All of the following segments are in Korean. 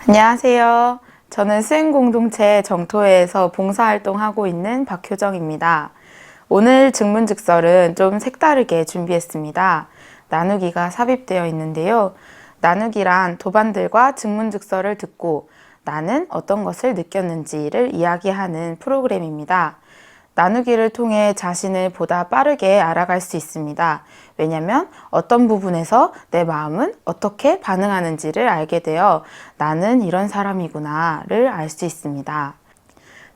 안녕하세요. 저는 수행공동체 정토회에서 봉사활동하고 있는 박효정입니다. 오늘 증문즉설은 좀 색다르게 준비했습니다. 나누기가 삽입되어 있는데요. 나누기란 도반들과 증문즉설을 듣고 나는 어떤 것을 느꼈는지를 이야기하는 프로그램입니다. 나누기를 통해 자신을 보다 빠르게 알아갈 수 있습니다. 왜냐하면 어떤 부분에서 내 마음은 어떻게 반응하는지를 알게 되어 나는 이런 사람이구나를 알 수 있습니다.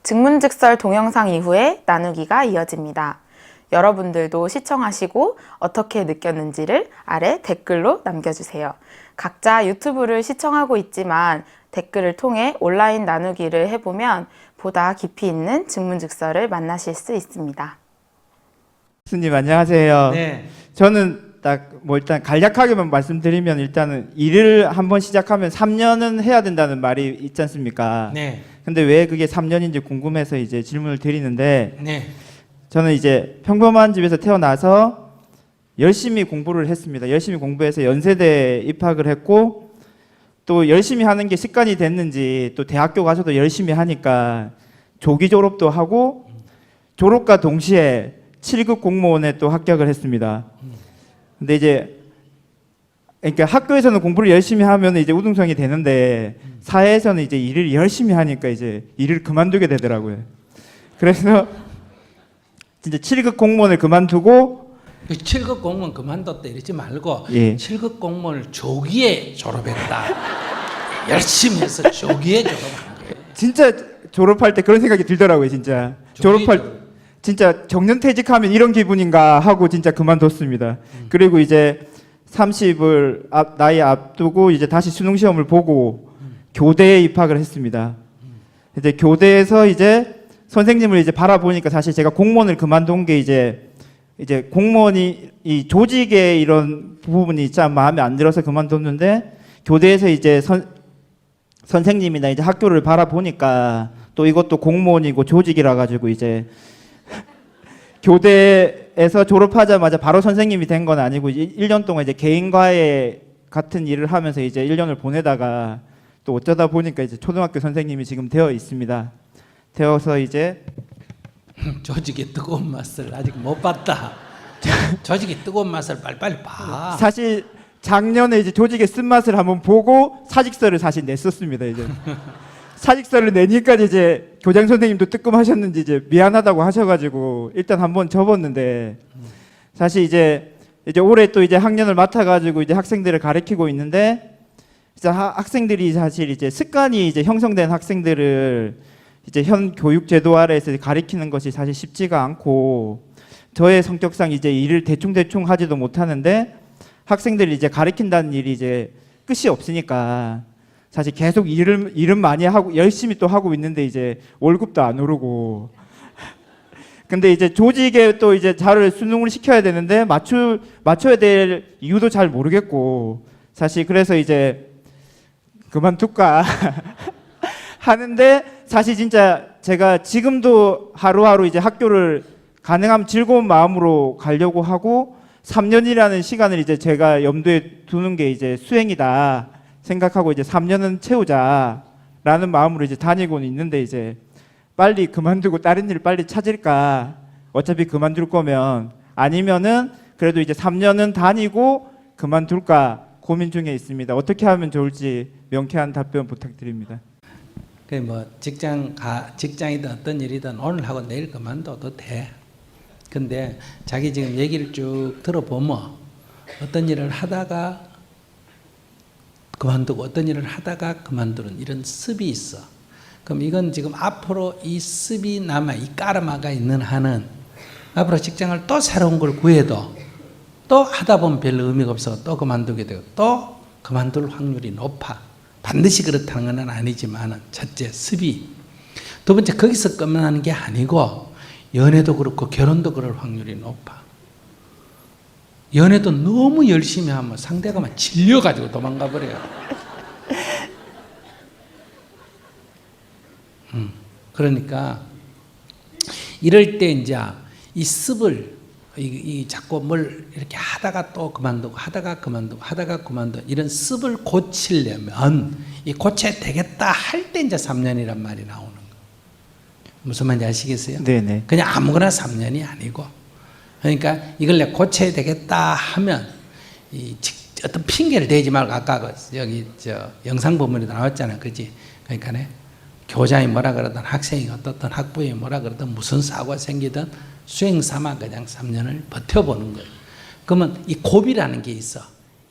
증문즉설 동영상 이후에 나누기가 이어집니다. 여러분들도 시청하시고 어떻게 느꼈는지를 아래 댓글로 남겨주세요. 각자 유튜브를 시청하고 있지만 댓글을 통해 온라인 나누기를 해보면 보다 깊이 있는 증문즉설을 만나실 수 있습니다. 스님 안녕하세요. 네. 저는 딱 일단 간략하게만 말씀드리면 일단은 일을 한번 시작하면 3년은 해야 된다는 말이 있지 않습니까? 네. 근데 왜 그게 3년인지 궁금해서 이제 질문을 드리는데 네. 저는 이제 평범한 집에서 태어나서 열심히 공부를 했습니다. 열심히 공부해서 연세대에 입학을 했고 또 열심히 하는 게 습관이 됐는지 또 대학교 가서도 열심히 하니까 조기 졸업도 하고 졸업과 동시에 7급 공무원에 또 합격을 했습니다. 근데 이제 그러니까 학교에서는 공부를 열심히 하면 이제 우등성이 되는데 사회에서는 이제 일을 열심히 하니까 이제 일을 그만두게 되더라고요. 그래서 진짜 7급 공무원을 그만두고 7급 공무원 그만뒀다 이러지 말고 예. 7급 공무원을 조기에 졸업했다. 열심히 해서 조기에 졸업한 거예요. 진짜 졸업할 때 그런 생각이 들더라고요. 진짜 진짜 정년퇴직하면 이런 기분인가 하고 진짜 그만뒀습니다. 그리고 이제 30을 나이 앞두고 이제 다시 수능 시험을 보고 교대에 입학을 했습니다. 이제 교대에서 이제 선생님을 이제 바라보니까 사실 제가 공무원을 그만둔 게 이제 공무원이 이 조직의 이런 부분이 참 마음에 안 들어서 그만뒀는데 교대에서 이제 선생님이나 이제 학교를 바라보니까 또 이것도 공무원이고 조직이라 가지고 이제 교대에서 졸업하자마자 바로 선생님이 된 건 아니고 1년 동안 이제 개인과외 같은 일을 하면서 이제 1년을 보내다가 또 어쩌다 보니까 이제 초등학교 선생님이 지금 되어 있습니다. 되어서 이제 조직의 뜨거운 맛을 아직 못 봤다. 조직의 뜨거운 맛을 빨리빨리 봐. 사실 작년에 이제 조직의 쓴맛을 한번 보고 사직서를 사실 냈었습니다. 이제 사직서를 내니까 이제 교장 선생님도 뜨끔하셨는지 이제 미안하다고 하셔가지고 일단 한번 접었는데 사실 이제 올해 또 이제 학년을 맡아가지고 이제 학생들을 가르치고 있는데 이제 학생들이 사실 이제 습관이 이제 형성된 학생들을 이제 현 교육 제도 아래에서 가르치는 것이 사실 쉽지가 않고 저의 성격상 이제 일을 대충 하지도 못하는데 학생들이 이제 가르친다는 일이 이제 끝이 없으니까 사실 계속 일은 많이 하고 열심히 또 하고 있는데 이제 월급도 안 오르고 근데 이제 조직에 또 이제 잘 수능을 시켜야 되는데 맞춰야 될 이유도 잘 모르겠고 사실 그래서 이제 그만둘까 하는데 사실 진짜 제가 지금도 하루하루 이제 학교를 가능하면 즐거운 마음으로 가려고 하고 3년이라는 시간을 이제 제가 염두에 두는 게 이제 수행이다 생각하고 이제 3년은 채우자라는 마음으로 이제 다니고는 있는데 이제 빨리 그만두고 다른 일을 빨리 찾을까 어차피 그만둘 거면 아니면은 그래도 이제 3년은 다니고 그만둘까 고민 중에 있습니다. 어떻게 하면 좋을지 명쾌한 답변 부탁드립니다. 그 뭐 직장이든 어떤 일이든 오늘 하고 내일 그만둬도 돼. 근데 자기 지금 얘기를 쭉 들어보면 어떤 일을 하다가 그만두고 어떤 일을 하다가 그만두는 이런 습이 있어. 그럼 이건 지금 앞으로 이 습이 남아 이 까르마가 있는 한은 앞으로 직장을 또 새로운 걸 구해도 또 하다 보면 별 의미가 없어 또 그만두게 되고 또 그만둘 확률이 높아. 반드시 그렇다는 건 아니지만 첫째 습이 두 번째 거기서 끝나는 게 아니고 연애도 그렇고 결혼도 그럴 확률이 높아. 연애도 너무 열심히 하면 상대가 막 질려가지고 도망가 버려요. 그러니까 이럴 때 이제 이 습을 이 자꾸 뭘 이렇게 하다가 또 그만두고 하다가 그만두고 하다가 그만두고 이런 습을 고치려면 이 고쳐야 되겠다 할 때 이제 3년이란 말이 나오는 거. 무슨 말인지 아시겠어요? 네네. 그냥 아무거나 3년이 아니고 그러니까 이걸 내가 고쳐야 되겠다 하면 어떤 핑계를 대지 말고 아까 여기 영상 부분에도 나왔잖아요, 그지? 그러니까 교장이 뭐라 그러든 학생이 어떻든 학부형이 뭐라 그러든 무슨 사고가 생기든 수행 삼아 그냥 3년을 버텨보는 거예요. 그러면 이 고비라는 게 있어.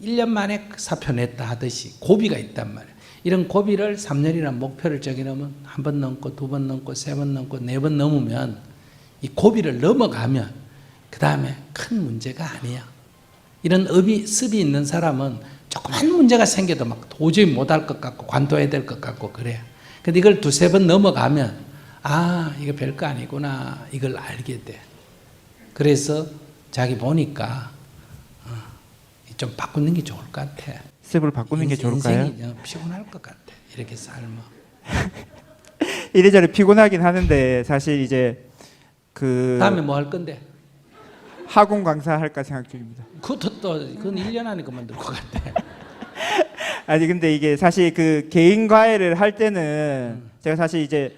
1년 만에 사표 냈다 하듯이 고비가 있단 말이에요. 이런 고비를 3년이라는 목표를 정해놓으면 한 번 넘고 두 번 넘고 세 번 넘고 네 번 넘으면 이 고비를 넘어가면 그 다음에 큰 문제가 아니야. 이런 습이 있는 사람은 조그만 문제가 생겨도 막 도저히 못할 것 같고 관둬야 될 것 같고 그래. 근데 이걸 두세 번 넘어가면 아 이거 별거 아니구나 이걸 알게 돼. 그래서 자기 보니까 좀 바꾸는 게 좋을 것 같아. 습을 바꾸는 게 좋을까요? 인생이 피곤할 것 같아. 이렇게 살면. 이래저래 피곤하긴 하는데 사실 이제 그 다음에 뭐 할 건데? 학원 강사 할까 생각 중입니다. 그건 1년 안에 그만둘 것 같아. 아니 근데 이게 사실 그 개인 과외를 할 때는 제가 사실 이제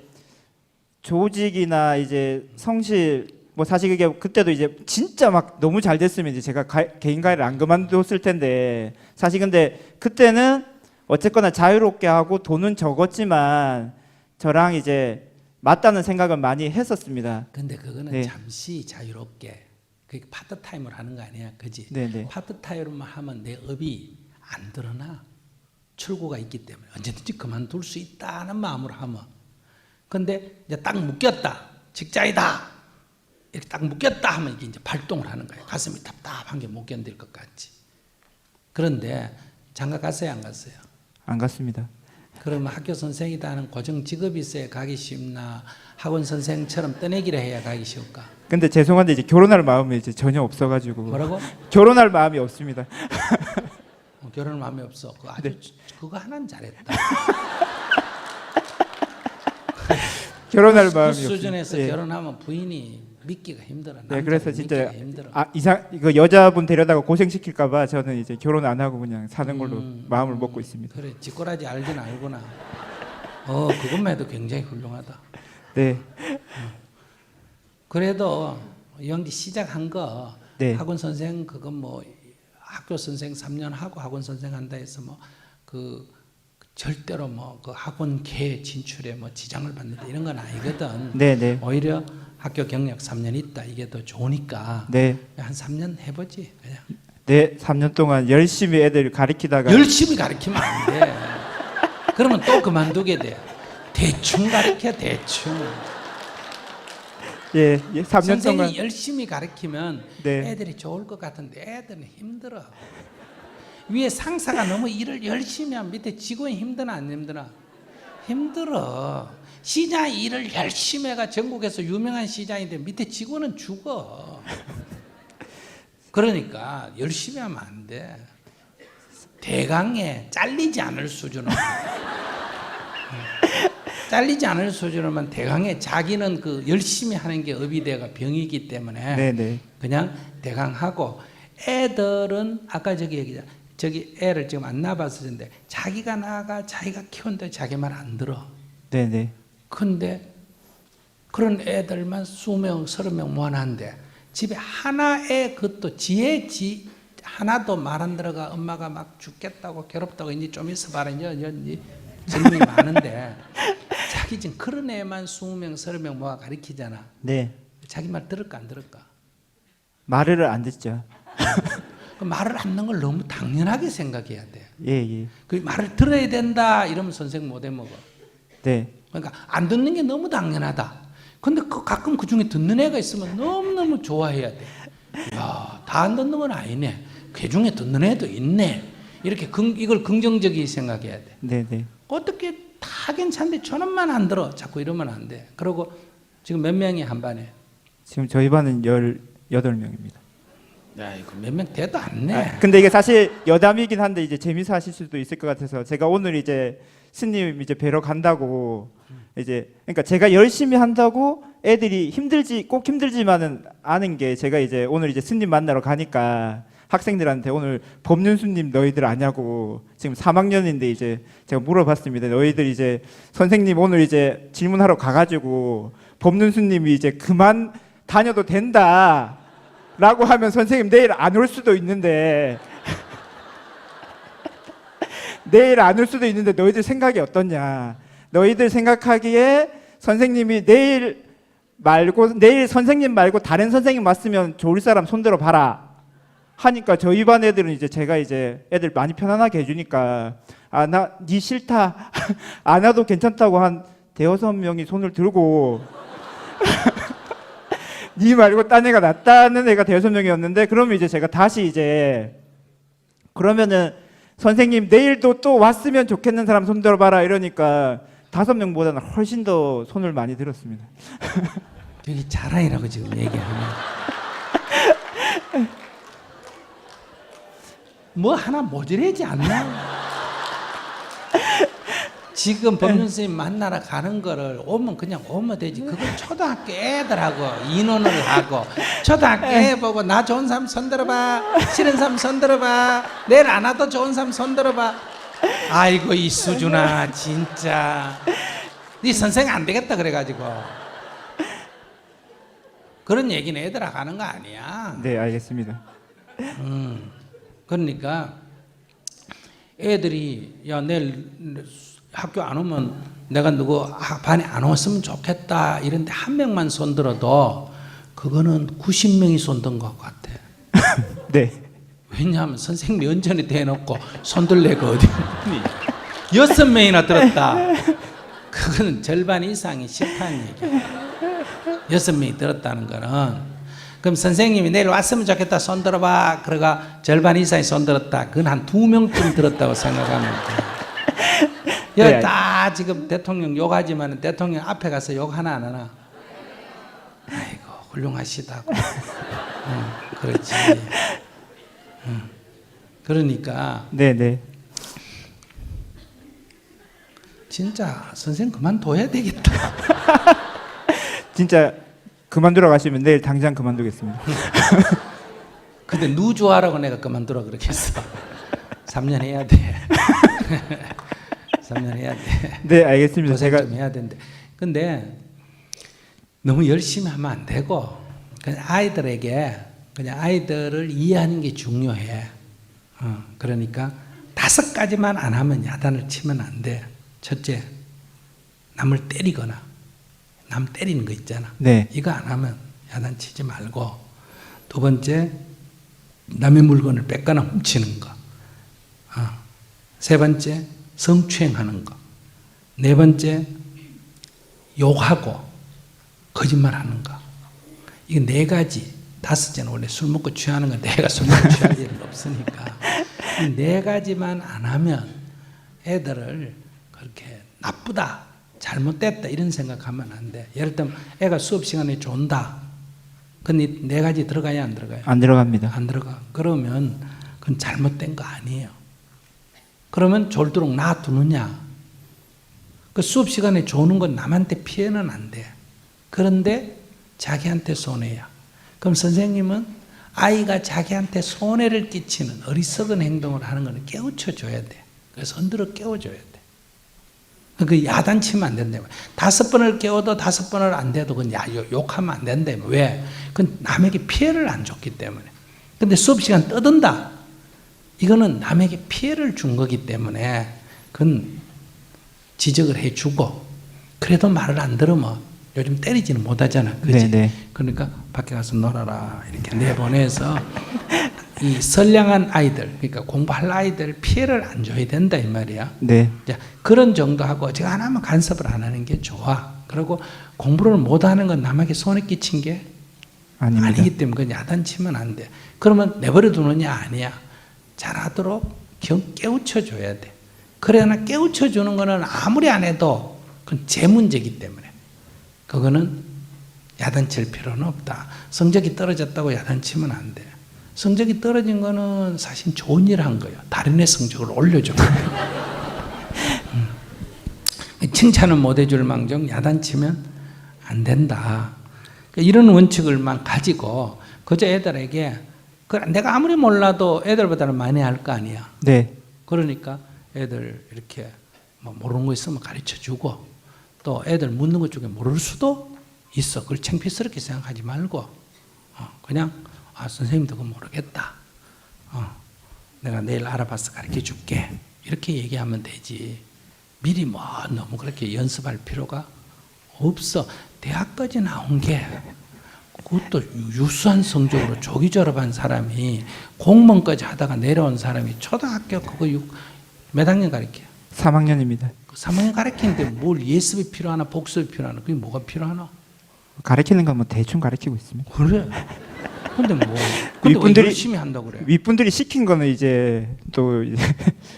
조직이나 이제 성실 뭐 사실 그게 그때도 이제 진짜 막 너무 잘 됐으면 이제 제가 개인 과외를 안 그만뒀을 텐데 사실 근데 그때는 어쨌거나 자유롭게 하고 돈은 적었지만 저랑 이제 맞다는 생각은 많이 했었습니다. 근데 그거는 네. 잠시 자유롭게 그게 파트타임으로 하는 거 아니야, 그지? 네네. 파트타임으로만 하면 내 업이 안 드러나. 출구가 있기 때문에 언제든지 그만둘 수 있다는 마음으로 하면. 근데 이제 딱 묶였다, 직장이다 이렇게 딱 묶였다 하면 이게 이제 발동을 하는 거예요. 가슴이 답답한 게 못 견딜 것 같지. 그런데 장가 갔어요, 안 갔어요? 안 갔습니다. 그러면 학교 선생이다 하는 고정 직업이 있어야 가기 쉽나 학원 선생처럼 떠내기를 해야 가기 쉬울까? 근데 죄송한데 이제 결혼할 마음이 이제 전혀 없어가지고 뭐라고? 결혼할 마음이 없습니다. 결혼할 마음이 없어. 그거 아주 그거 하나는 잘했다. 결혼할 그 마음이 수준에서 없습니다. 예. 결혼하면 부인이 믿기가 힘들어. 네, 그래서 진짜 믿기가 힘들어. 이거 여자분 데려다가 고생시킬까봐 저는 이제 결혼 안 하고 그냥 사는 걸로 마음을 먹고 있습니다. 그래, 쥐꼬라지 알긴 알구나. 그것만 해도 굉장히 훌륭하다. 네, 그래도 영디 시작한 거 네. 학원 선생 그거 뭐 학교 선생 3년 하고 학원 선생 한다 해서 뭐 그 절대로 뭐 그 학원계 진출에 뭐 지장을 받는다 이런 건 아니거든. 네, 네, 오히려 학교 경력 3년 있다 이게 더 좋으니까 네, 한 3년 해보지 그냥. 네. 3년 동안 열심히 애들 가르치다가 열심히 가르치면 안 돼. 그러면 또 그만두게 돼. 대충 가르쳐 대충. 예, 3년 선생이 동안 열심히 가르치면 네. 애들이 좋을 것 같은데 애들은 힘들어. 위에 상사가 너무 일을 열심히 하면 밑에 직원이 힘드나 안 힘드나? 힘들어. 시장 일을 열심히 해가 전국에서 유명한 시장인데 밑에 직원은 죽어. 그러니까 열심히 하면 안 돼. 대강에 잘리지 않을 수준으로. 잘리지 않을 수준으로만 대강에 자기는 그 열심히 하는 게 업이 돼가 병이기 때문에 네, 네, 그냥 대강하고 애들은 아까 저기 애를 지금 안 낳아봐서 그런데 자기가 낳아가 자기가 키운데 자기 말 안 들어. 네, 네, 근데 그런 애들만 20명, 30명 모아놨는데 집에 하나의 그것도 지 하나도 말 안 들어가 엄마가 막 죽겠다고 괴롭다고 이제 좀 있어봐라 이제 질문이 많은데 자기 지금 그런 애만 20명, 30명 모아 가르치잖아. 네. 자기 말 들을까 안 들을까? 말을 안 듣죠. 그 말을 안 듣는 걸 너무 당연하게 생각해야 돼. 예, 예, 그 말을 들어야 된다 이러면 선생 못 해먹어. 네, 그러니까 안 듣는 게 너무 당연하다. 근데 가끔 그 중에 듣는 애가 있으면 너무너무 좋아해야 돼. 야, 다 안 듣는 건 아니네. 그 중에 듣는 애도 있네. 이렇게 이걸 긍정적이게 생각해야 돼. 네, 네. 어떻게 다 괜찮은데 저놈만 안 들어. 자꾸 이러면 안 돼. 그리고 지금 몇 명이 한 반에? 지금 저희 반은 18명입니다. 야, 이거 몇 명 돼도 안 내. 근데 이게 사실 여담이긴 한데 이제 재미서 하실 수도 있을 것 같아서 제가 오늘 이제 스님 이제 뵈러 간다고 이제 그러니까 제가 열심히 한다고 애들이 꼭 힘들지만은 아는 게 제가 이제 오늘 이제 스님 만나러 가니까 학생들한테 오늘 법륜스님 너희들 아냐고 지금 3학년인데 이제 제가 물어봤습니다. 너희들 이제 선생님 오늘 이제 질문하러 가가지고 법륜스님이 이제 그만 다녀도 된다 라고 하면 선생님 내일 안 올 수도 있는데 내일 안 올 수도 있는데 너희들 생각이 어떻냐. 너희들 생각하기에 선생님이 내일 선생님 말고 다른 선생님 왔으면 좋을 사람 손들어 봐라 하니까 저희 반 애들은 이제 제가 이제 애들 많이 편안하게 해주니까 아 나 니 싫다 안 와도 괜찮다고 한 대여섯 명이 손을 들고 니 말고 딴 애가 낫다는 애가 대여섯 명이었는데 그러면 이제 제가 다시 이제 그러면은 선생님 내일도 또 왔으면 좋겠는 사람 손 들어봐라 이러니까 5명보다는 훨씬 더 손을 많이 들었습니다. 여기 자랑이라고 지금 얘기하면 뭐 하나 모자라지 않나? 지금 법륜스님 만나러 가는 거를 오면 그냥 오면 되지. 그건 초등학교 애들하고 인원을 하고 초등학교 애 보고 나 좋은 사람 손들어봐, 싫은 사람 손들어봐, 내일 안 와도 좋은 사람 손들어봐. 아이고 이 수준아 진짜 네 선생 안 되겠다 그래가지고 그런 얘기는 애들하고 하는 거 아니야. 네, 알겠습니다. 그러니까 애들이 야 내일 학교 안 오면 내가 누구 반에 안 왔으면 좋겠다 이런데 한 명만 손들어도 그거는 90명이 손든 것 같아. 네. 왜냐하면 선생님이 연전에 대놓고 손들 내가 어디 6명이나 들었다. 그거는 절반 이상이 싫다는 얘기야. 6명이 들었다는 거는 그럼 선생님이 내일 왔으면 좋겠다 손 들어봐 그러가 절반 이상이 손 들었다. 그건 한 2명쯤 들었다고 생각하면 돼. 여기 네. 다 지금 대통령 욕하지만 대통령 앞에 가서 욕 하나 안 하나? 아이고 훌륭하시다고. 그렇지. 그러니까 네네. 진짜 선생님 그만둬야 되겠다. 진짜 그만두러 가시면 내일 당장 그만두겠습니다. 근데 누주하라고 내가 그만두라 그러겠어. 3년 해야 돼. 3년 해야 돼. 네, 알겠습니다. 고생 제가 좀 해야 되는데. 근데 너무 열심히 하면 안 되고 그냥 아이들에게 그냥 아이들을 이해하는 게 중요해. 그러니까 5가지만 안 하면 야단을 치면 안 돼. 첫째, 남을 때리거나 남 때리는 거 있잖아. 네. 이거 안 하면 야단 치지 말고. 두 번째, 남의 물건을 뺏거나 훔치는 거. 세 번째, 성추행하는 거. 네 번째, 욕하고 거짓말하는 거. 이거 4가지. 5째는 원래 술 먹고 취하는 건 내가 술 먹고 취할 일은 없으니까. 이 4가지만 안 하면 애들을 그렇게 나쁘다, 잘못됐다 이런 생각하면 안 돼. 예를 들면 애가 수업 시간에 존다. 근데 4가지 들어가야 안 들어가요? 안 들어갑니다. 안 들어가. 그러면 그건 잘못된 거 아니에요. 그러면 졸도록 놔두느냐? 그 수업 시간에 조는 건 남한테 피해는 안 돼. 그런데 자기한테 손해야. 그럼 선생님은 아이가 자기한테 손해를 끼치는 어리석은 행동을 하는 거는 깨우쳐 줘야 돼. 그래서 흔들어 깨워줘야 돼. 그 야단치면 안 된다며. 5번을 깨워도 5번을 안 돼도 그건 욕하면 안 된다며. 왜? 그건 남에게 피해를 안 줬기 때문에. 근데 수업 시간 떠든다. 이거는 남에게 피해를 준 거기 때문에 그건 지적을 해주고 그래도 말을 안 들으면 요즘 때리지는 못하잖아. 그치? 네네. 그러니까 밖에 가서 놀아라 이렇게 내보내서 이 선량한 아이들, 그러니까 공부할 아이들 피해를 안 줘야 된다 이 말이야. 네. 자, 그런 정도 하고 제가 안 하면 간섭을 안 하는 게 좋아. 그리고 공부를 못하는 건 남에게 손해 끼친 게 아닙니다. 아니기 때문에 그건 야단치면 안 돼. 그러면 내버려 두느냐? 아니야. 잘하도록 깨우쳐 줘야 돼. 그래야 깨우쳐 주는 거는 아무리 안 해도 그건 제 문제이기 때문에 그거는 야단칠 필요는 없다. 성적이 떨어졌다고 야단치면 안 돼. 성적이 떨어진 거는 사실 좋은 일 한 거예요. 다른 애 성적을 올려준 거예요. 칭찬은 못 해줄 망정 야단치면 안 된다. 이런 원칙을만 가지고 그저 애들에게 내가 아무리 몰라도 애들보다는 많이 할 거 아니야. 네. 그러니까 애들 이렇게 뭐 모르는 거 있으면 가르쳐주고 또 애들 묻는 것 중에 모를 수도 있어. 그걸 창피스럽게 생각하지 말고 그냥 선생님도 그거 모르겠다. 내가 내일 알아봐서 가르쳐줄게. 이렇게 얘기하면 되지. 미리 뭐 너무 그렇게 연습할 필요가 없어. 대학까지 나온 게 그것도 유수한 성적으로 조기 졸업한 사람이 공무원까지 하다가 내려온 사람이 초등학교 그거 몇 학년 가르쳐요? 3학년입니다. 3학년 가르치는데 뭘 예습이 필요하나 복습이 필요하나 그게 뭐가 필요하나? 가르치는 건 뭐 대충 가르치고 있습니다. 그래. 근데 근데 왜 열심히 한다고 그래? 윗분들이 시킨 거는 이제 또 이제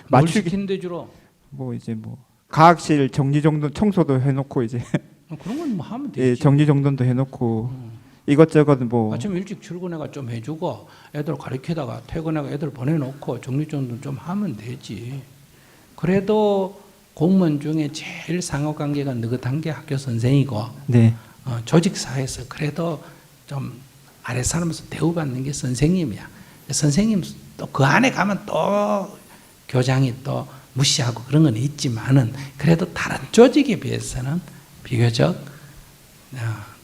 뭘 맞추기 시키는데 주로? 뭐 이제 뭐 과학실 정리정돈 청소도 해놓고 이제 그런 건 뭐 하면 되지. 예, 정리정돈도 해놓고 이것저것 뭐 아침 일찍 출근해가 좀 해주고 애들 가르치다가 퇴근해가 애들 보내놓고 정리정돈 좀 하면 되지. 그래도 공무원 중에 제일 상호관계가 느긋한 게 학교 선생이고 네. 조직사회에서 그래도 좀 아래 사람으로서 대우받는 게 선생님이야. 선생님 또 그 안에 가면 또 교장이 또 무시하고 그런 건 있지만은 그래도 다른 조직에 비해서는 비교적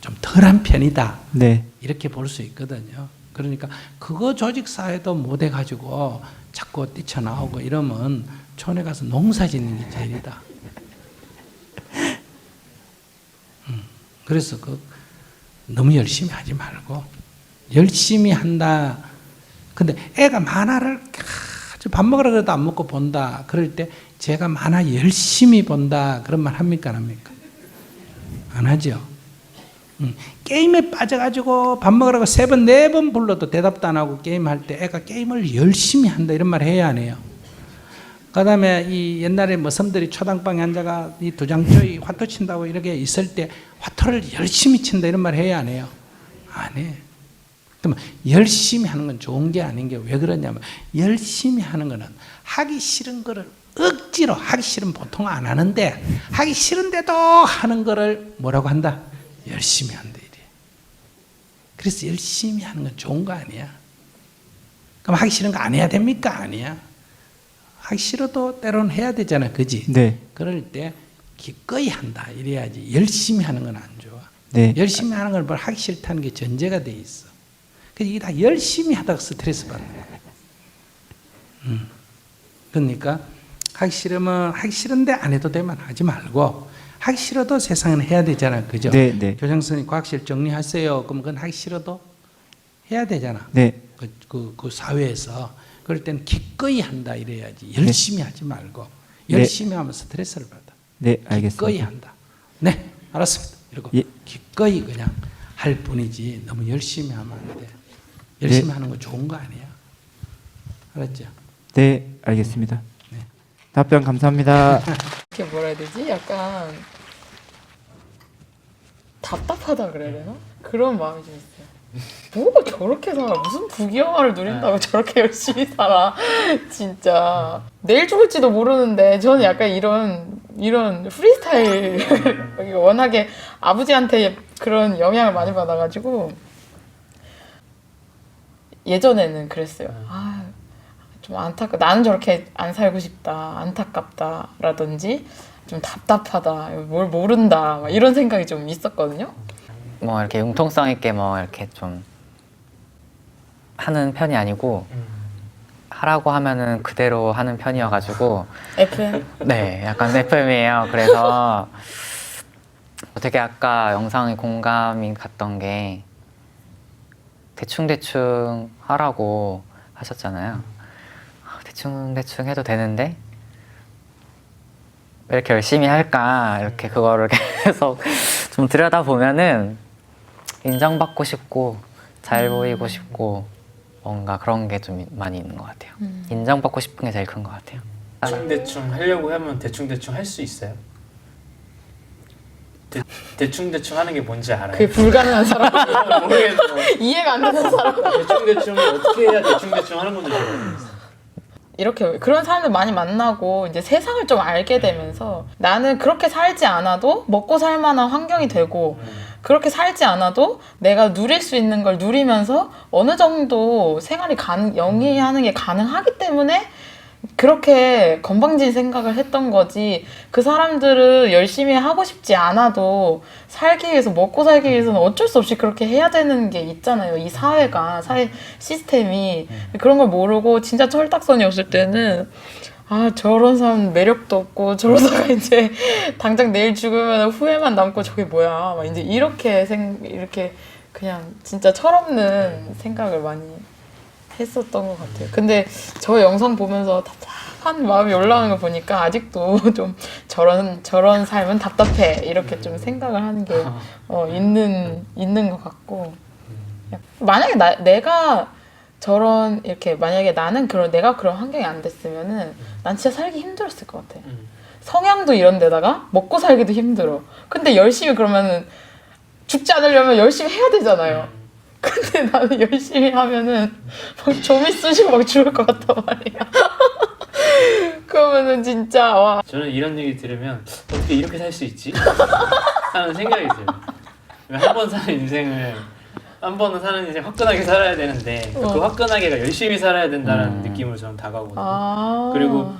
좀 덜한 편이다. 네. 이렇게 볼 수 있거든요. 그러니까 그거 조직사회도 못 해가지고 자꾸 뛰쳐나오고 이러면 촌에 가서 농사 짓는 게 제일이다. 그래서 너무 열심히 하지 말고 열심히 한다. 근데 애가 만화를 아주 밥 먹으라 그래도 안 먹고 본다. 그럴 때 제가 만화 열심히 본다. 그런 말 합니까 안 합니까? 안 하죠. 게임에 빠져가지고 밥 먹으라고 3번, 4번 불러도 대답도 안 하고 게임할 때 애가 게임을 열심히 한다. 이런 말 해야 안 해요? 그 다음에 이 옛날에 뭐 섬들이 초당방에 앉아가 이 두장조이 화토 친다고 이렇게 있을 때 화토를 열심히 친다. 이런 말 해야 안 해요? 안 해. 그러면 열심히 하는 건 좋은 게 아닌 게 왜 그러냐면 열심히 하는 거는 하기 싫은 거를 억지로 하기 싫으면 보통 안 하는데 하기 싫은데도 하는 거를 뭐라고 한다? 열심히 한다 이래. 그래서 열심히 하는 건 좋은 거 아니야? 그럼 하기 싫은 거 안 해야 됩니까? 아니야. 하기 싫어도 때로는 해야 되잖아, 그지? 네. 그럴 때 기꺼이 한다 이래야지. 열심히 하는 건 안 좋아. 네. 열심히 하는 걸 뭘 하기 싫다는 게 전제가 돼 있어. 그래서 이게 다 열심히 하다가 스트레스 받는 거야. 그러니까 하기 싫으면 하기 싫은데 안 해도 되면 하지 말고 하기 싫어도 세상은 해야 되잖아, 그죠? 네, 네. 교장 선생님 과학실 정리하세요. 그럼 그건 하기 싫어도 해야 되잖아. 네. 그 사회에서 그럴 때는 기꺼이 한다 이래야지. 열심히 하지 말고 열심히 하면 스트레스를 받아. 네, 알겠습니다. 기꺼이 한다. 네, 알았습니다. 이러고 예. 기꺼이 그냥 할 뿐이지 너무 열심히 하면 안 돼. 열심히 하는 거 좋은 거 아니야. 알았죠? 네, 알겠습니다. 네. 답변 감사합니다. 이렇게 뭐라 해야 되지? 약간 답답하다 그래야 되나? 그런 마음이 좀 있어요. 뭐가 저렇게 살아? 무슨 부귀영화를 누린다고 저렇게 열심히 살아? 진짜 내일 죽을지도 모르는데 저는 약간 이런 프리스타일 워낙에 아버지한테 그런 영향을 많이 받아가지고 예전에는 그랬어요. 좀 나는 저렇게 안 살고 싶다, 안타깝다라든지 좀 답답하다, 뭘 모른다, 막 이런 생각이 좀 있었거든요. 뭐 이렇게 융통성 있게 뭐 이렇게 좀 하는 편이 아니고 하라고 하면은 그대로 하는 편이어가지고 FM? 네, 약간 FM이에요. 그래서 어떻게 아까 영상에 공감이 갔던 게 대충대충 하라고 하셨잖아요. 대충대충 해도 되는데 왜 이렇게 열심히 할까 이렇게 그거를 계속 좀 들여다보면은 인정받고 싶고 잘 보이고 싶고 뭔가 그런 게 좀 많이 있는 것 같아요. 인정받고 싶은 게 제일 큰 것 같아요. 대충대충 하려고 하면 대충대충 할 수 있어요? 대충대충 하는 게 뭔지 알아요? 그게 불가능한 사람, 모르겠어. 이해가 안 되는 사람. 대충대충 어떻게 해야 대충대충 하는 건지 모르겠어. 이렇게 그런 사람들 많이 만나고 이제 세상을 좀 알게 되면서 나는 그렇게 살지 않아도 먹고 살 만한 환경이 되고 그렇게 살지 않아도 내가 누릴 수 있는 걸 누리면서 어느 정도 생활이 영위하는 게 가능하기 때문에 그렇게 건방진 생각을 했던 거지. 그 사람들은 열심히 하고 싶지 않아도 살기 위해서, 먹고 살기 위해서는 어쩔 수 없이 그렇게 해야 되는 게 있잖아요. 이 사회가, 사회 시스템이. 그런 걸 모르고 진짜 철딱선이 없을 때는 아, 저런 사람 매력도 없고 저러다가 이제 당장 내일 죽으면 후회만 남고 저게 뭐야. 막 이제 이렇게 그냥 진짜 철없는 생각을 많이 했었던 것 같아요. 근데 저 영상 보면서 답답한 마음이 올라오는 거 보니까 아직도 좀 저런 삶은 답답해 이렇게 좀 생각을 하는 게 있는 것 같고, 만약에 내가 저런 이렇게 만약에 내가 그런 환경이 안 됐으면은 난 진짜 살기 힘들었을 것 같아. 성향도 이런 데다가 먹고 살기도 힘들어. 근데 열심히 그러면은 죽지 않으려면 열심히 해야 되잖아요. 근데 나는 열심히 하면은 막 좀이 쑤시고 막 죽을 것 같단 말이야. 그러면은 진짜 와. 저는 이런 얘기 들으면 어떻게 이렇게 살 수 있지? 하는 생각이 들어요. 한 번 사는 인생을 한 번은 사는 인생 화끈하게 살아야 되는데 그 화끈하게가 열심히 살아야 된다는 느낌으로 저는 다가오거든요. 그리고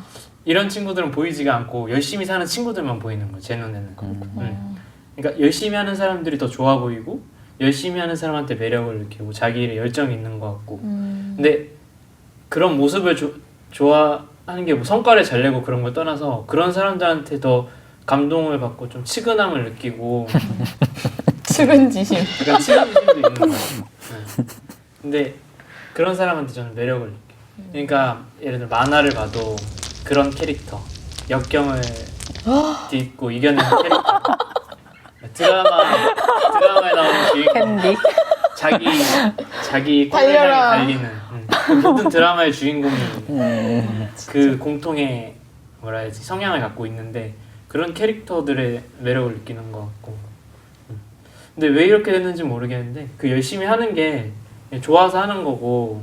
이런 친구들은 보이지가 않고 열심히 사는 친구들만 보이는 거예요. 제 눈에는. 그러니까 열심히 하는 사람들이 더 좋아 보이고 열심히 하는 사람한테 매력을 느끼고 자기 일에 열정이 있는 것 같고 근데 그런 모습을 좋아하는 게 뭐 성과를 잘 내고 그런 걸 떠나서 그런 사람들한테 더 감동을 받고 좀 치근함을 느끼고 측은지심. 약간 치근지심도 있는 것 같아요. 네. 근데 그런 사람한테 저는 매력을 느껴요. 그러니까 예를 들어 만화를 봐도 그런 캐릭터 역경을 딛고 이겨내는 캐릭터 드라마에 나오는 주인공 자기 꿈을 향해 달려라. 달리는 모든 드라마의 주인공이 그 공통의 뭐라 해야지 성향을 갖고 있는데 그런 캐릭터들의 매력을 느끼는 것 같고 근데 왜 이렇게 됐는지 모르겠는데 그 열심히 하는 게 좋아서 하는 거고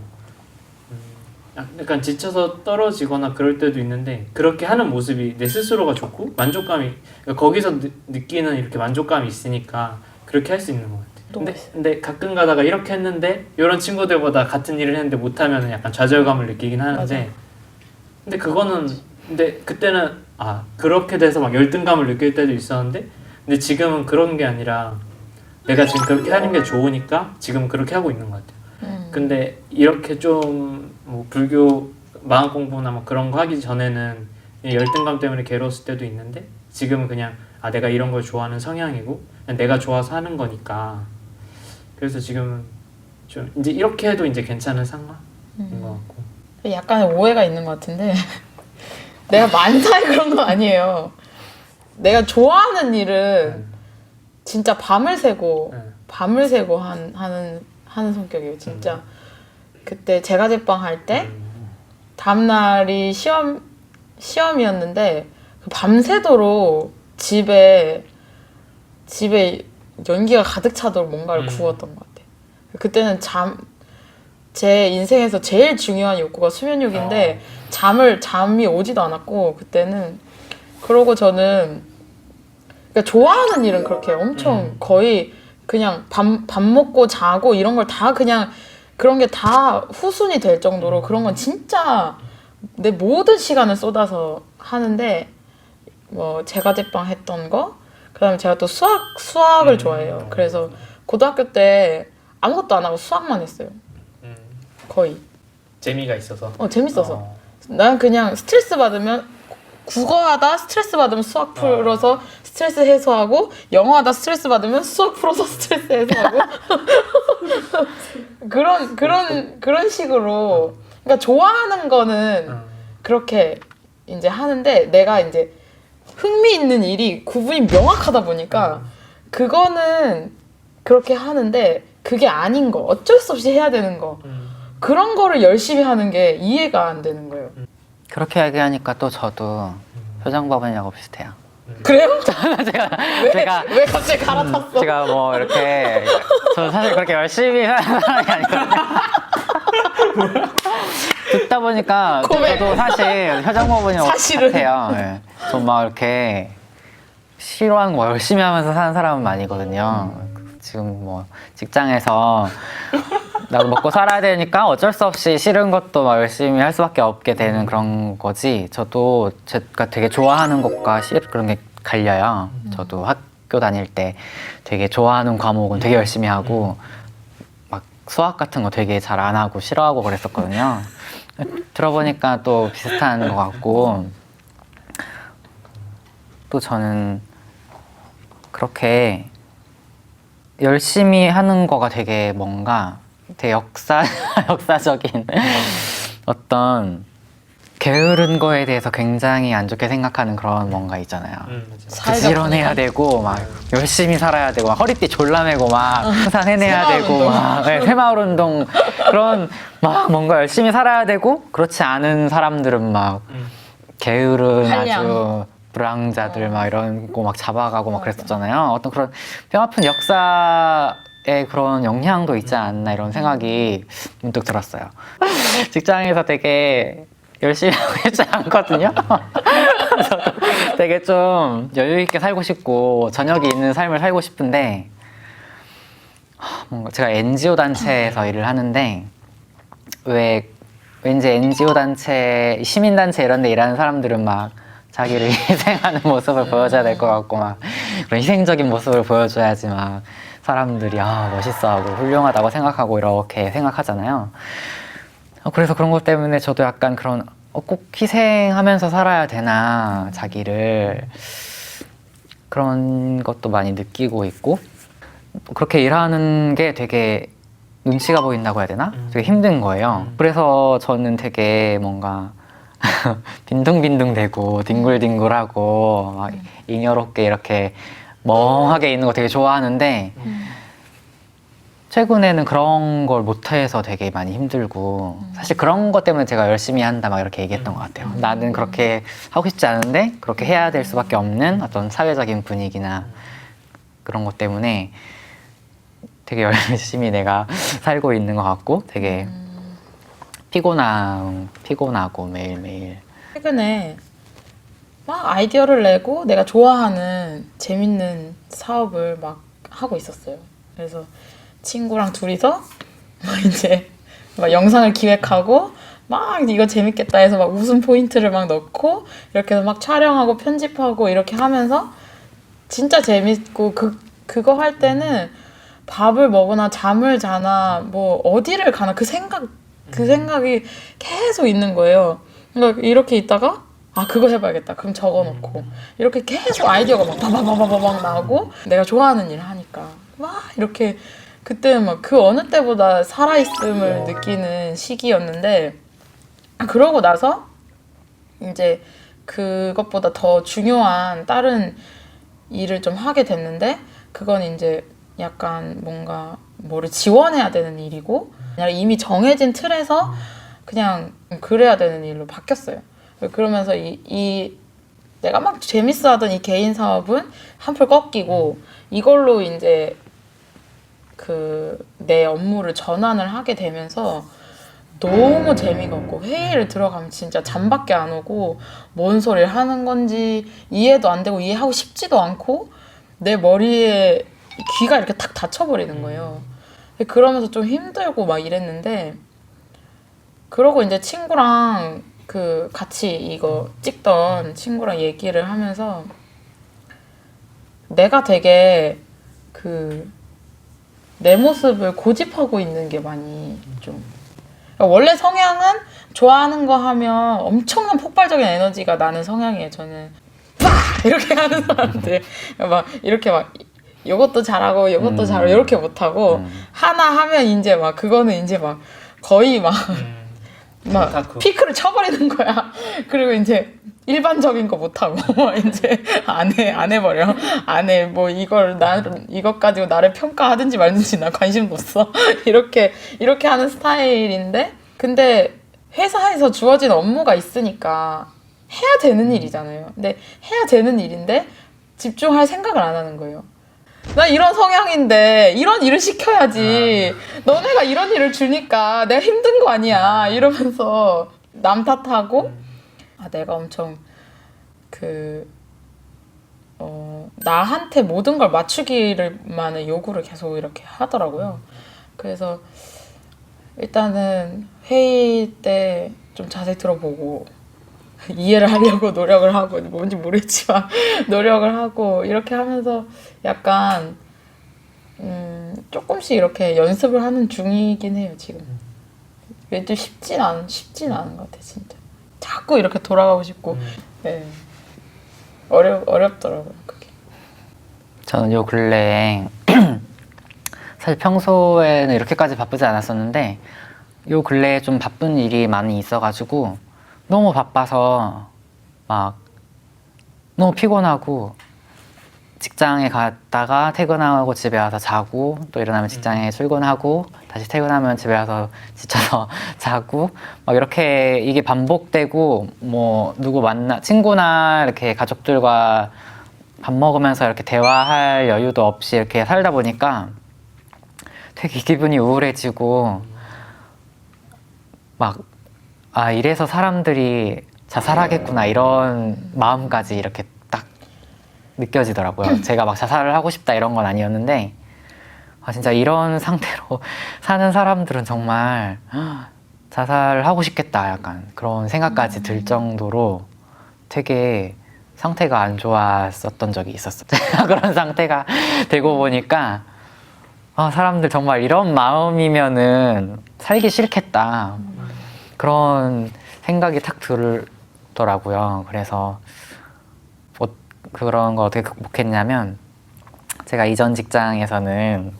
약간 지쳐서 떨어지거나 그럴 때도 있는데 그렇게 하는 모습이 내 스스로가 좋고 만족감이 그러니까 거기서 느끼는 이렇게 만족감이 있으니까 그렇게 할 수 있는 것 같아요. 근데 가끔 가다가 이렇게 했는데 이런 친구들보다 같은 일을 했는데 못하면 약간 좌절감을 느끼긴 하는데 맞아. 근데 그거는 근데 그때는 그렇게 돼서 막 열등감을 느낄 때도 있었는데 근데 지금은 그런 게 아니라 내가 지금 그렇게 하는 게 좋으니까 지금 그렇게 하고 있는 것 같아요. 근데 이렇게 좀 뭐 불교 마음 공부나 뭐 그런 거 하기 전에는 열등감 때문에 괴로웠을 때도 있는데 지금은 그냥 내가 이런 걸 좋아하는 성향이고 그냥 내가 좋아서 하는 거니까 그래서 지금은 좀 이제 이렇게 해도 이제 괜찮은 상황인 것 같고 약간의 오해가 있는 것 같은데 내가 만사에 그런 건 아니에요. 내가 좋아하는 일은 진짜 밤을 새고 하는 성격이에요. 진짜 그때 제가 제빵 할 때 다음날이 시험이었는데 밤새도록 집에 연기가 가득 차도록 뭔가를 구웠던 것 같아요. 그때는 제 인생에서 제일 중요한 욕구가 수면욕인데 잠이 오지도 않았고 그때는 그러고 저는 그러니까 좋아하는 일은 그렇게 엄청 거의 그냥 밥 먹고 자고 이런 걸 다 그냥 그런 게 다 후순위 될 정도로 그런 건 진짜 내 모든 시간을 쏟아서 하는데 뭐 제가 제빵 했던 거 그다음에 제가 또 수학을 좋아해요. 그래서 고등학교 때 아무것도 안 하고 수학만 했어요. 거의. 재미가 있어서 재밌어서. 난 그냥 스트레스 받으면 국어하다 스트레스 받으면 수학 풀어서 스트레스 해소하고 영어하다 스트레스 받으면 수학 풀어서 스트레스 해소하고 그런 식으로 그러니까 좋아하는 거는 그렇게 이제 하는데 내가 이제 흥미 있는 일이 구분이 명확하다 보니까 그거는 그렇게 하는데 그게 아닌 거 어쩔 수 없이 해야 되는 거 그런 거를 열심히 하는 게 이해가 안 되는 거예요. 그렇게 얘기하니까 또 저도 표정법은하고 비슷해요. 그래요? 제가 왜 갑자기 갈아탔어? 제가 뭐 이렇게 저는 사실 그렇게 열심히 하는 사람이 아니거든요. 듣다 보니까 고백. 저도 사실 현장법원이 사실은. 같아요. 네. 저 막 이렇게 싫어하는 거 열심히 하면서 사는 사람은 아니거든요. 지금 뭐 직장에서 나도 먹고 살아야 되니까 어쩔 수 없이 싫은 것도 막 열심히 할 수밖에 없게 되는 그런 거지. 저도 제가 되게 좋아하는 것과 그런 게 갈려요. 저도 학교 다닐 때 되게 좋아하는 과목은 되게 열심히 하고 막 수학 같은 거 되게 잘 안 하고 싫어하고 그랬었거든요. 들어보니까 또 비슷한 것 같고, 또 저는 그렇게 열심히 하는 거가 되게 뭔가 되게 역사적인 어떤 게으른 거에 대해서 굉장히 안 좋게 생각하는 그런 뭔가 있잖아요. 맞아. 부지런해야 되고 막 열심히 살아야 되고 막 허리띠 졸라매고 막 항상 해내야 되고 막 네, 새마을운동 그런 막 뭔가 열심히 살아야 되고, 그렇지 않은 사람들은 막 게으른 한량. 아주 불황자들 막 이런 거 막 잡아가고 막 그랬었잖아요. 어떤 그런 뼈아픈 역사의 그런 영향도 있지 않나 이런 생각이 문득 들었어요. 직장에서 되게 열심히 하고 있지 않거든요. 저도 되게 좀 여유 있게 살고 싶고 저녁이 있는 삶을 살고 싶은데, 뭔가 제가 NGO 단체에서 일을 하는데 왠지 NGO 단체, 시민단체 이런 데 일하는 사람들은 막 자기를 희생하는 모습을 보여줘야 될 것 같고 막 그런 희생적인 모습을 보여줘야지 막 사람들이 멋있어하고 훌륭하다고 생각하고 이렇게 생각하잖아요. 그래서 그런 것 때문에 저도 약간 그런 꼭 희생하면서 살아야 되나 자기를, 그런 것도 많이 느끼고 있고, 그렇게 일하는 게 되게 눈치가 보인다고 해야 되나? 되게 힘든 거예요. 그래서 저는 되게 뭔가 빈둥빈둥대고 뒹굴뒹굴하고 막 잉여롭게 이렇게 멍하게 있는 거 되게 좋아하는데 최근에는 그런 걸 못해서 되게 많이 힘들고, 사실 그런 것 때문에 제가 열심히 한다 막 이렇게 얘기했던 것 같아요. 나는 그렇게 하고 싶지 않은데 그렇게 해야 될 수밖에 없는 어떤 사회적인 분위기나 그런 것 때문에 되게 열심히 내가 살고 있는 것 같고 되게 피곤하고 매일매일. 최근에 막 아이디어를 내고 내가 좋아하는 재밌는 사업을 막 하고 있었어요. 그래서 친구랑 둘이서 막 이제 막 영상을 기획하고 막 이거 재밌겠다 해서 막 웃음 포인트를 막 넣고 이렇게 해서 막 촬영하고 편집하고 이렇게 하면서 진짜 재밌고 그거 할 때는 밥을 먹으나 잠을 자나 뭐 어디를 가나 그 생각이 계속 있는 거예요. 그러니까 이렇게 있다가 그거 해봐야겠다. 그럼 적어놓고 이렇게 계속 아이디어가 막 바바바바바박 나오고, 내가 좋아하는 일을 하니까 막 이렇게 그때 막 그 어느 때보다 살아있음을 느끼는 시기였는데, 그러고 나서 이제 그것보다 더 중요한 다른 일을 좀 하게 됐는데, 그건 이제 약간 뭔가 뭐를 지원해야 되는 일이고 그냥 이미 정해진 틀에서 그냥 그래야 되는 일로 바뀌었어요. 그러면서 이 내가 막 재밌어하던 이 개인 사업은 한풀 꺾이고 이걸로 이제 그 내 업무를 전환을 하게 되면서 너무 재미가 없고, 회의를 들어가면 진짜 잠밖에 안 오고 뭔 소리를 하는 건지 이해도 안 되고 이해하고 싶지도 않고 내 머리에 귀가 이렇게 탁 닫혀버리는 거예요. 그러면서 좀 힘들고 막 이랬는데, 그러고 이제 친구랑 그 같이 이거 찍던 친구랑 얘기를 하면서 내가 되게 그 내 모습을 고집하고 있는 게 많이 좀, 그러니까 원래 성향은 좋아하는 거 하면 엄청난 폭발적인 에너지가 나는 성향이에요. 저는 빡 이렇게 하는 사람들 막 이렇게 막 이것도 잘하고 이것도 잘하고 이렇게 못하고 하나 하면 이제 막 그거는 이제 막 거의 막 피크를 쳐버리는 거야. 그리고 이제 일반적인 거 못하고 이제 안 해버려. 안 해. 뭐 이것 가지고 나를 평가하든지 말든지 나 관심도 없어. 이렇게 하는 스타일인데, 근데 회사에서 주어진 업무가 있으니까 해야 되는 일이잖아요. 근데 해야 되는 일인데 집중할 생각을 안 하는 거예요. 나 이런 성향인데 이런 일을 시켜야지. 너네가 이런 일을 주니까 내가 힘든 거 아니야. 이러면서 남 탓하고 내가 엄청 나한테 모든 걸 맞추기만의 요구를 계속 이렇게 하더라고요. 그래서 일단은 회의 때 좀 자세히 들어보고 이해를 하려고 노력을 하고 뭔지 모르겠지만 노력을 하고 이렇게 하면서 약간 조금씩 이렇게 연습을 하는 중이긴 해요 지금. 왠지 쉽진 않은 것 같아 진짜. 자꾸 이렇게 돌아가고 싶고 네. 어렵더라고요 그게. 저는 요 근래에 사실 평소에는 이렇게까지 바쁘지 않았었는데 요 근래에 좀 바쁜 일이 많이 있어가지고 너무 바빠서 막 너무 피곤하고 직장에 갔다가 퇴근하고 집에 와서 자고 또 일어나면 직장에 출근하고 다시 퇴근하면 집에 와서 지쳐서 자고 막 이렇게 이게 반복되고 뭐 누구 만나 친구나 이렇게 가족들과 밥 먹으면서 이렇게 대화할 여유도 없이 이렇게 살다 보니까 되게 기분이 우울해지고 막 이래서 사람들이 자살하겠구나 이런 마음까지 이렇게 딱 느껴지더라고요. 제가 막 자살을 하고 싶다 이런 건 아니었는데 진짜 이런 상태로 사는 사람들은 정말 자살을 하고 싶겠다 약간 그런 생각까지 들 정도로 되게 상태가 안 좋았었던 적이 있었어요. 제가 그런 상태가 되고 보니까 사람들 정말 이런 마음이면은 살기 싫겠다 그런 생각이 탁 들더라고요. 그래서 그런 거 어떻게 극복했냐면 제가 이전 직장에서는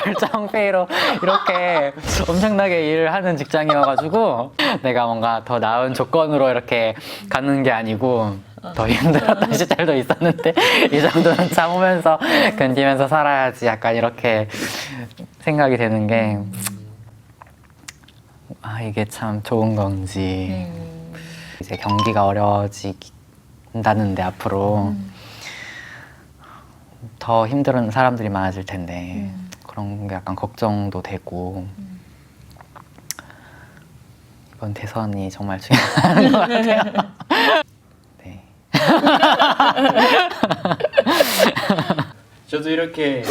열정페이로 이렇게 엄청나게 일을 하는 직장이어가지고 내가 뭔가 더 나은 조건으로 이렇게 가는 게 아니고 더 힘들었던 시절도 있었는데 이 정도는 참으면서 견디면서 살아야지 약간 이렇게 생각이 되는 게 이게 참 좋은 건지 이제 경기가 어려워진다는데 앞으로 더 힘든 사람들이 많아질 텐데 그런 게 약간 걱정도 되고 이번 대선이 정말 중요한 것 같아요. 네. 저도 이렇게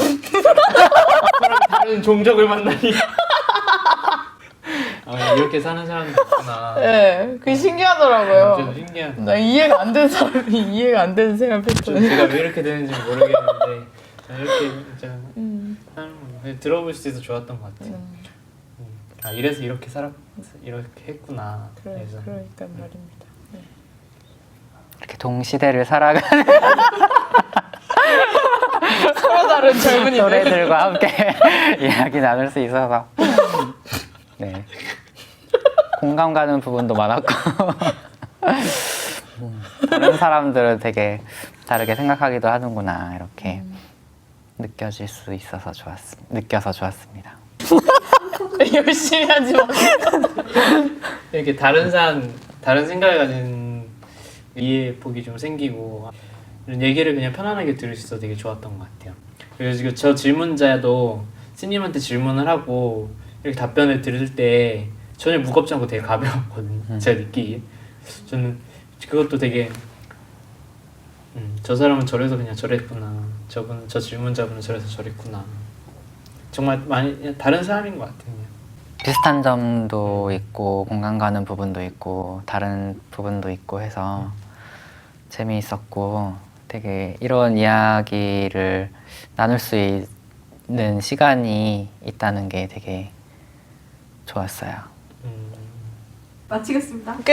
다른 종족을 만나니 이렇게 사는 사람도 있구나. 네, 그게 신기하더라고요. 저도 신기한. 나 이해가 안 되는 사람이 이해가 안 되는 생활 패턴. 제가 왜 이렇게 되는지 모르겠는데 이렇게 진짜 하는 거 들어볼 수 있어서 좋았던 것 같아요. 이래서 이렇게 이렇게 했구나. 그래서 그러니까 말입니다. 네. 이렇게 동시대를 살아가는 서로 다른 젊은이들. 노래들과 함께 이야기 나눌 수 있어서 네. 공감 가는 부분도 많았고 다른 사람들은 되게 다르게 생각하기도 하는구나 이렇게 느껴질 수 있어서 느껴서 좋았습니다. 열심히 하지 마. 이렇게 다른 생각을 가진 이해 폭이 좀 생기고 이런 얘기를 그냥 편안하게 들을 수 있어서 되게 좋았던 것 같아요. 그래서 저 질문자도 스님한테 질문을 하고 이렇게 답변을 들을 때 전혀 무겁지 않고 되게 가벼웠거든요. 제가 느끼기에. 저는 그것도 되게 저 사람은 저래서 그냥 저랬구나. 저 질문자분은 저래서 저랬구나. 정말 많이 다른 사람인 것 같아요. 비슷한 점도 있고 공감 가는 부분도 있고 다른 부분도 있고 해서 재미있었고 되게 이런 이야기를 나눌 수 있는 시간이 있다는 게 되게 좋았어요. 마치겠습니다. 끝.